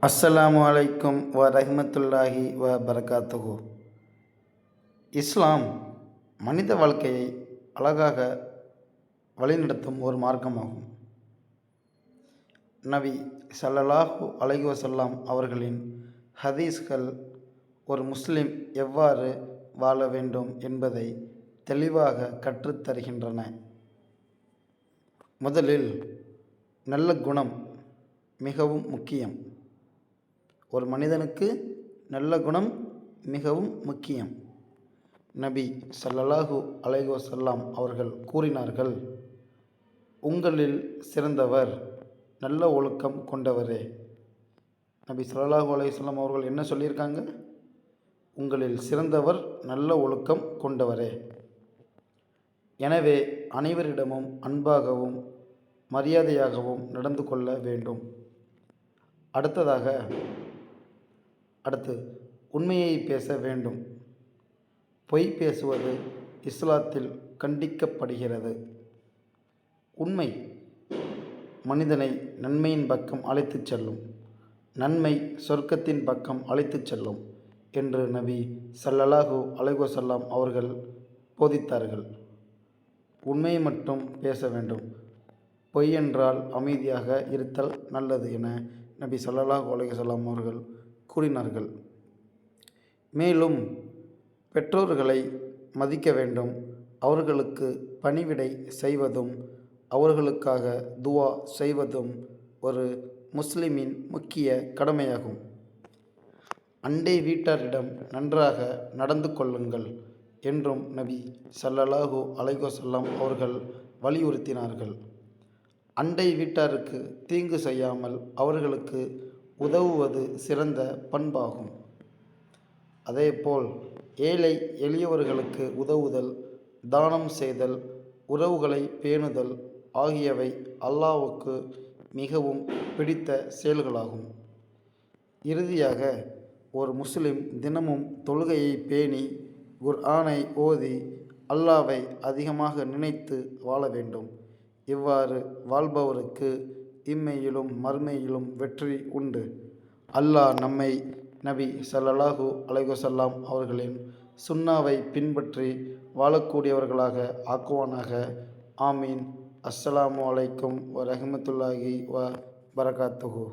அஸ்ஸலாமு அலைக்கும் ரஹ்மத்துல்லாஹி பரகாத்துஹு. இஸ்லாம் மனித வாழ்க்கையை அழகாக வழிநடத்தும் ஒரு மார்க்கமாகும். நபி ஸல்லல்லாஹு அலைஹி வஸல்லம் அவர்களின் ஹதீஸ்கள் ஒரு முஸ்லிம் எவ்வாறு வாழ வேண்டும் என்பதை தெளிவாக கற்றுத்தருகின்றன. முதலில் நல்ல குணம் மிகவும் முக்கியம். ஒரு மனிதனுக்கு நல்ல குணம் மிகவும் முக்கியம். நபி ஸல்லல்லாஹு அலைஹி வஸல்லம் அவர்கள் கூறினார்கள், உங்களில் சிறந்தவர் நல்ல ஒழுக்கம் கொண்டவரே. நபி ஸல்லல்லாஹு அலைஹி வஸல்லம் அவர்கள் என்ன சொல்லியிருக்காங்க? உங்களில் சிறந்தவர் நல்ல ஒழுக்கம் கொண்டவரே. எனவே அனைவரிடமும் அன்பாகவும் மரியாதையாகவும் நடந்து கொள்ள வேண்டும். அடுத்து உண்மையை பேச வேண்டும். பொய் பேசுவது இஸ்லாத்தில் கண்டிக்கப்படுகிறது. உண்மை மனிதனை நன்மையின் பக்கம் அழைத்துச் செல்லும், நன்மை சொர்க்கத்தின் பக்கம் அழைத்துச் செல்லும் என்று நபி ஸல்லல்லாஹு அலைஹி வஸல்லம் அவர்கள் போதித்தார்கள். உண்மையை மட்டும் பேச வேண்டும். பொய் என்றால் அமைதியாக இருத்தல் நல்லது என நபி ஸல்லல்லாஹு அலைஹி வஸல்லம் அவர்கள் கூறினார்கள். மேலும் பெற்றோர்களை மதிக்க வேண்டும். அவர்களுக்கு பணிவிடை செய்வதும் அவர்களுக்காக துவா செய்வதும் ஒரு முஸ்லிமின் முக்கிய கடமையாகும். அண்டை வீட்டாரிடம் நன்றாக நடந்து கொள்ளுங்கள் என்றும் நபி ஸல்லல்லாஹு அலைஹி வஸல்லம் அவர்கள் வலியுறுத்தினார்கள். அண்டை வீட்டாருக்கு தீங்கு செய்யாமல் அவர்களுக்கு உதவுவது சிறந்த பண்பாகும். அதேபோல் ஏழை எளியவர்களுக்கு உதவுதல், தானம் செய்தல், உறவுகளை பேணுதல் ஆகியவை அல்லாஹ்வுக்கு மிகவும் பிடித்த செயல்களாகும். இறுதியாக ஒரு முஸ்லிம் தினமும் தொழுகையை பேணி குர்ஆனை ஓதி அல்லாஹ்வை அதிகமாக நினைத்து வாழ வேண்டும். இவ்வாறு வாழ்பவருக்கு இம்மையிலும் மறுமையிலும் வெற்றி உண்டு. அல்லாஹ் நம்மை நபி ஸல்லல்லாஹு அலைஹி வஸல்லம் அவர்களின் சுன்னாவை பின்பற்றி வாழக்கூடியவர்களாக ஆக்குவானாக. ஆமீன். அஸ்ஸலாமு அலைக்கும் ரஹ்மத்துல்லாஹி பரகாத்துஹு.